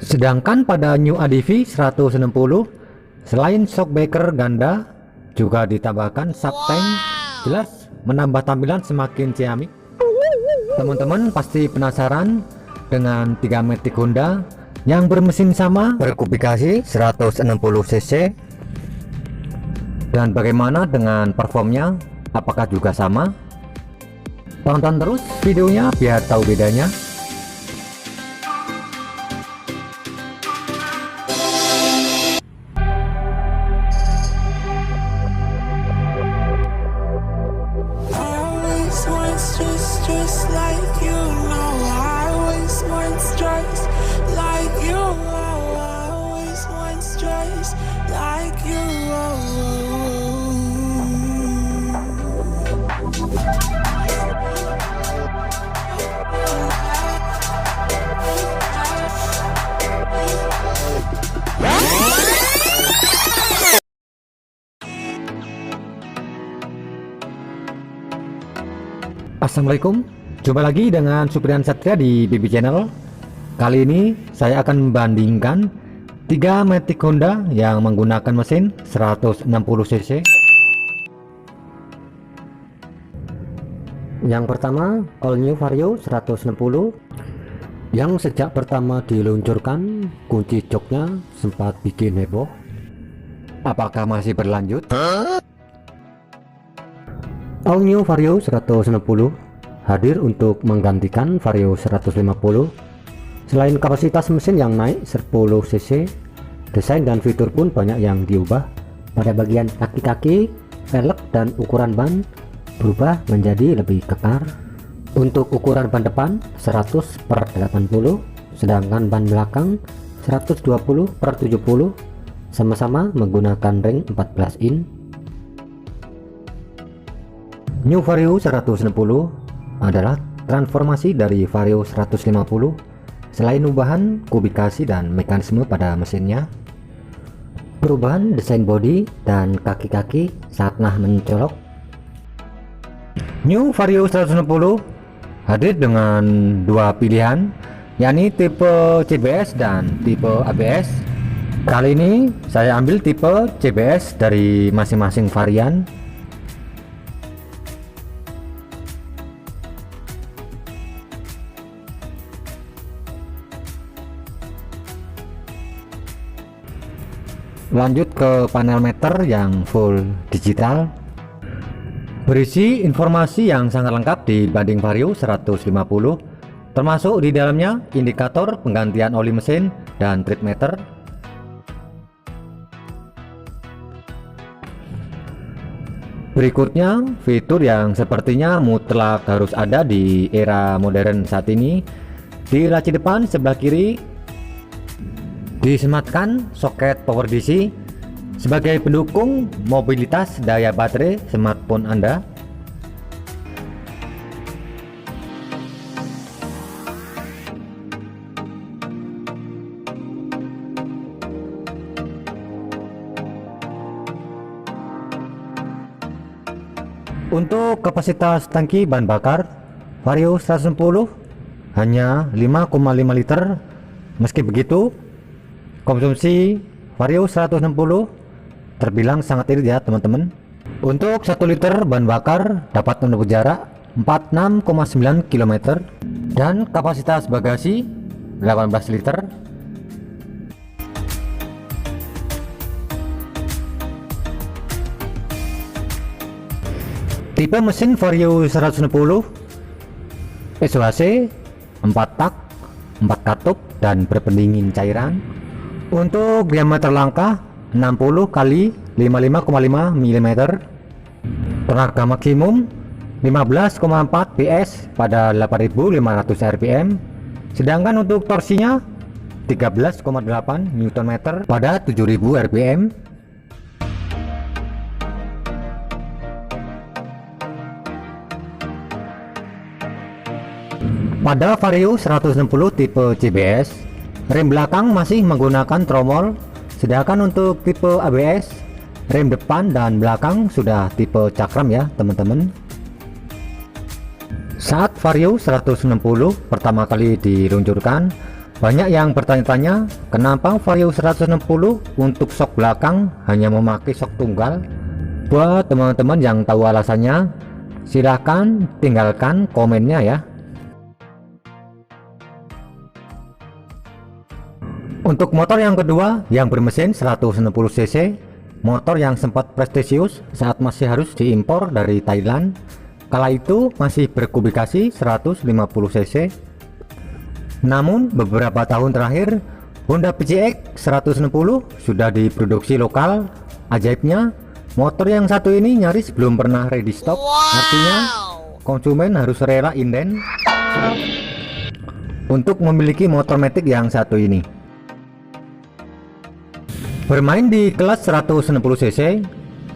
Sedangkan pada New ADV 160, selain shockbreaker ganda, juga ditambahkan subtank, jelas menambah tampilan semakin ciamik. Teman-teman pasti penasaran dengan 3 Matic Honda yang bermesin sama, berkubifikasi 160 cc, dan bagaimana dengan performnya, apakah juga sama? Tonton terus videonya biar tahu bedanya. Assalamualaikum, jumpa lagi dengan Supriyan Satria di BB Channel. Kali ini saya akan membandingkan 3 Matic Honda yang menggunakan mesin 160 cc. Yang pertama, All New Vario 160 yang sejak pertama diluncurkan kunci joknya sempat bikin heboh. Apakah masih berlanjut? All New Vario 160 hadir untuk menggantikan Vario 150. Selain kapasitas mesin yang naik 10 cc, desain dan fitur pun banyak yang diubah. Pada bagian kaki-kaki, velg dan ukuran ban berubah menjadi lebih kekar. Untuk ukuran ban depan 100/80, sedangkan ban belakang 120/70, sama-sama menggunakan ring 14 in. New Vario 160 adalah transformasi dari Vario 150. Selain ubahan kubifikasi dan mekanisme pada mesinnya, perubahan desain bodi dan kaki-kaki sangatlah mencolok. New Vario 160 hadir dengan 2 pilihan, yakni tipe CBS dan tipe ABS. Kali ini saya ambil tipe CBS dari masing-masing varian. Lanjut ke panel meter yang full digital, berisi informasi yang sangat lengkap dibanding Vario 150, termasuk di dalamnya indikator penggantian oli mesin dan trip meter. Berikutnya, fitur yang sepertinya mutlak harus ada di era modern saat ini. Di laci depan sebelah kiri disematkan soket power DC sebagai pendukung mobilitas daya baterai smartphone Anda. Untuk kapasitas tangki bahan bakar Vario 160 hanya 5,5 liter. Meski begitu, konsumsi Vario 160 terbilang sangat irit ya teman-teman. Untuk 1 liter bahan bakar dapat menempuh jarak 46,9 km dan kapasitas bagasi 18 liter. Tipe mesin Vario 160 SOHC 4 tak, 4 katup dan berpendingin cairan. Untuk diameter langkah 60 x 55,5 mm. Tenaga maksimum 15,4 PS pada 8.500 rpm. Sedangkan untuk torsinya 13,8 Nm pada 7.000 rpm. Pada Vario 160 tipe CBS, rem belakang masih menggunakan tromol, sedangkan untuk tipe ABS, rem depan dan belakang sudah tipe cakram ya teman-teman. Saat Vario 160 pertama kali diluncurkan, Banyak yang bertanya-tanya kenapa Vario 160 untuk sok belakang hanya memakai sok tunggal. Buat teman-teman yang tahu alasannya, silahkan tinggalkan komennya ya. Untuk motor yang kedua yang bermesin 160 cc, motor yang sempat prestisius saat masih harus diimpor dari Thailand, kala itu masih berkubikasi 150 cc. Namun beberapa tahun terakhir Honda PCX 160 sudah diproduksi lokal. Ajaibnya, motor yang satu ini nyaris belum pernah ready stock. Artinya konsumen harus rela inden untuk memiliki motor matic yang satu ini. Bermain di kelas 160 cc,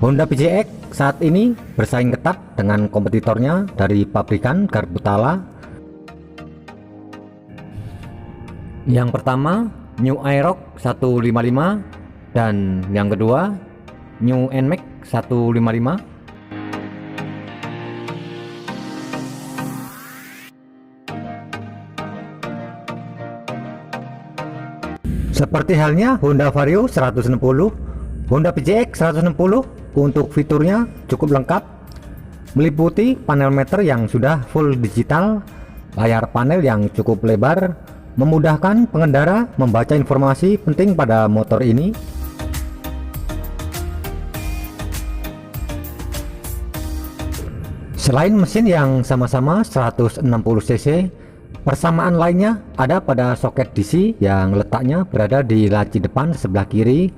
Honda PCX saat ini bersaing ketat dengan kompetitornya dari pabrikan Garbutala. Yang pertama New Aerox 155 dan yang kedua New NMAX 155. Seperti halnya Honda Vario 160, Honda PCX 160 untuk fiturnya cukup lengkap, meliputi panel meter yang sudah full digital, layar panel yang cukup lebar, memudahkan pengendara membaca informasi penting pada motor ini. Selain mesin yang sama-sama 160 cc, persamaan lainnya ada pada soket DC yang letaknya berada di laci depan sebelah kiri,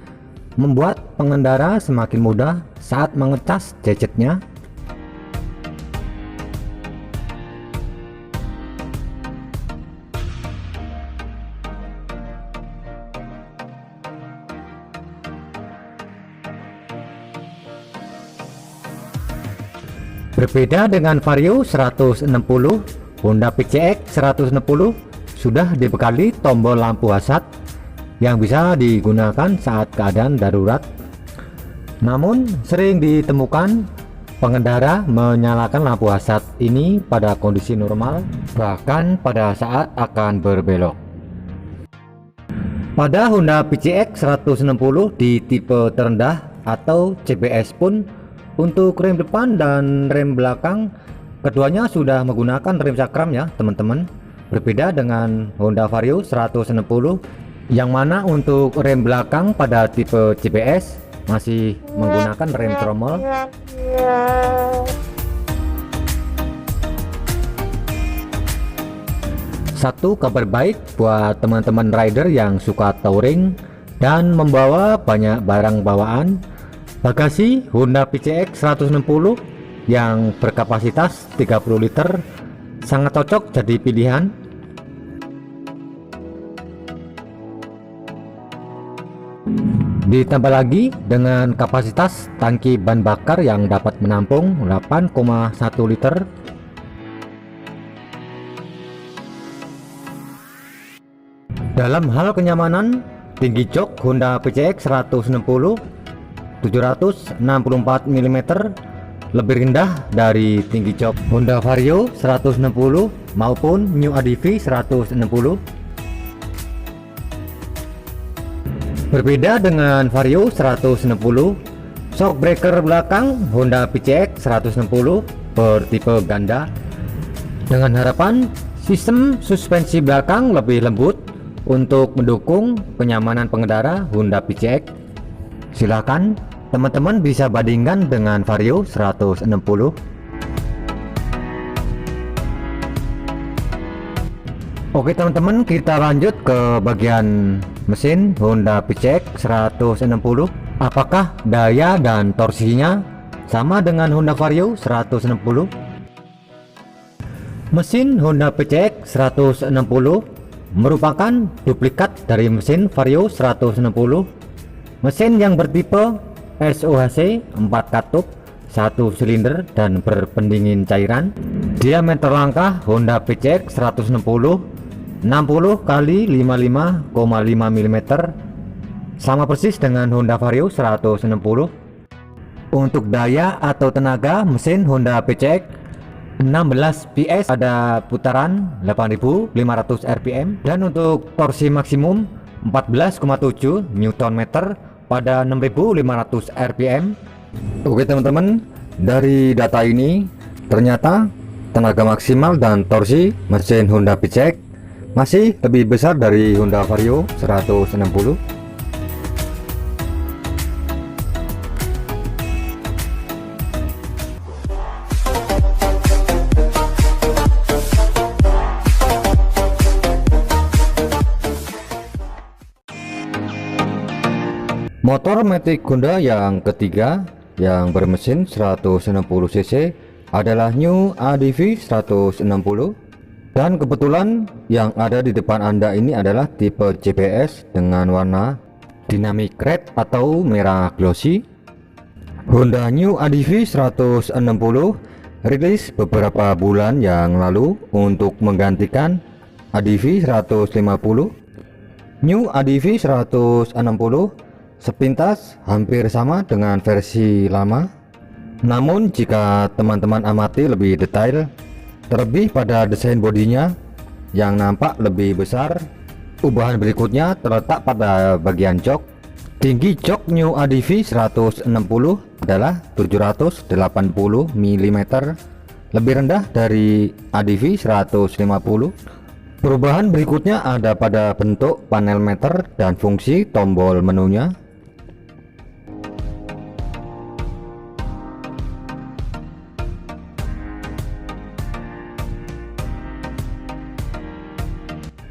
membuat pengendara semakin mudah saat mengecas gadgetnya. Berbeda dengan Vario 160, Honda PCX 160 sudah dibekali tombol lampu hazard yang bisa digunakan saat keadaan darurat. Namun sering ditemukan pengendara menyalakan lampu hazard ini pada kondisi normal, bahkan pada saat akan berbelok. Pada Honda PCX 160 di tipe terendah atau CBS pun, untuk rem depan dan rem belakang keduanya sudah menggunakan rem cakram ya teman-teman. Berbeda dengan Honda Vario 160 yang mana untuk rem belakang pada tipe CBS masih menggunakan rem tromol. Satu kabar baik buat teman-teman rider yang suka touring dan membawa banyak barang bawaan, bagasi Honda PCX 160 yang berkapasitas 30 liter sangat cocok jadi pilihan. Ditambah lagi dengan kapasitas tangki bahan bakar yang dapat menampung 8,1 liter. Dalam hal kenyamanan, tinggi jok Honda PCX 160 764 mm lebih rendah dari tinggi jok Honda Vario 160 maupun New ADV 160. Berbeda dengan Vario 160, shock breaker belakang Honda PCX 160 bertipe ganda dengan harapan sistem suspensi belakang lebih lembut untuk mendukung kenyamanan pengendara Honda PCX. Silakan teman-teman bisa bandingkan dengan Vario 160. Oke teman-teman, kita lanjut ke bagian mesin Honda PCX 160. Apakah daya dan torsinya sama dengan Honda Vario 160? Mesin Honda PCX 160 merupakan duplikat dari mesin Vario 160. Mesin yang bertipe SOHC 4 katup, 1 silinder dan berpendingin cairan. Diameter langkah Honda PCX 160 60 kali 55,5 mm, sama persis dengan Honda Vario 160. Untuk daya atau tenaga mesin Honda PCX 16 PS pada putaran 8500 rpm, dan untuk torsi maksimum 14,7 Nm pada 6500 rpm. Oke teman-teman, dari data ini ternyata tenaga maksimal dan torsi mesin Honda PCX masih lebih besar dari Honda Vario 160. Motor Matic Honda yang ketiga yang bermesin 160 cc adalah New ADV 160, dan kebetulan yang ada di depan Anda ini adalah tipe CBS dengan warna Dynamic Red atau merah glossy. Honda New ADV 160 rilis beberapa bulan yang lalu untuk menggantikan ADV 150. New ADV 160 sepintas hampir sama dengan versi lama, namun jika teman-teman amati lebih detail, terlebih pada desain bodinya yang nampak lebih besar, ubahan berikutnya terletak pada bagian jok. Tinggi jok New ADV 160 adalah 780 mm, lebih rendah dari ADV 150. Perubahan berikutnya ada pada bentuk panel meter dan fungsi tombol menunya.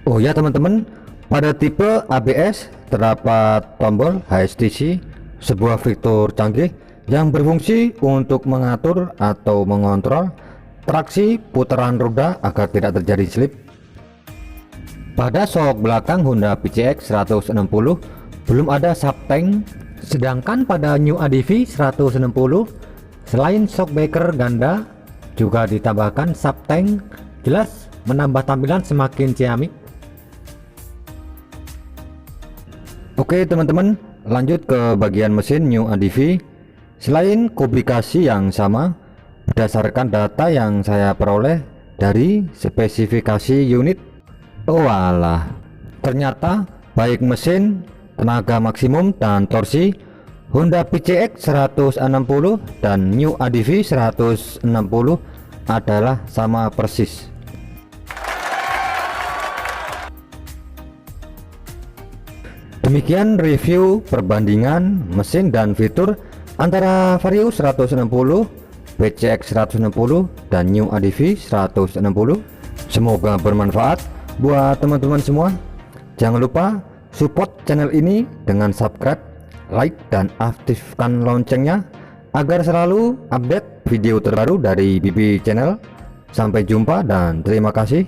Oh ya teman-teman, pada tipe ABS terdapat tombol HSTC, sebuah fitur canggih yang berfungsi untuk mengatur atau mengontrol traksi putaran roda agar tidak terjadi slip. Pada sok belakang Honda PCX 160 belum ada subtank, sedangkan pada New ADV 160 selain shockbreaker ganda juga ditambahkan subtank, jelas menambah tampilan semakin ciamik. Oke teman-teman, lanjut ke bagian mesin New ADV. Selain komplikasi yang sama, berdasarkan data yang saya peroleh dari spesifikasi unit, oh alah, ternyata baik mesin, tenaga maksimum dan torsi Honda PCX 160 dan New ADV 160 adalah sama persis. Demikian review perbandingan mesin dan fitur antara Vario 160, PCX 160 dan New ADV 160. Semoga bermanfaat buat teman-teman semua. Jangan lupa support channel ini dengan subscribe, like, dan aktifkan loncengnya agar selalu update video terbaru dari BB Channel. Sampai jumpa dan terima kasih.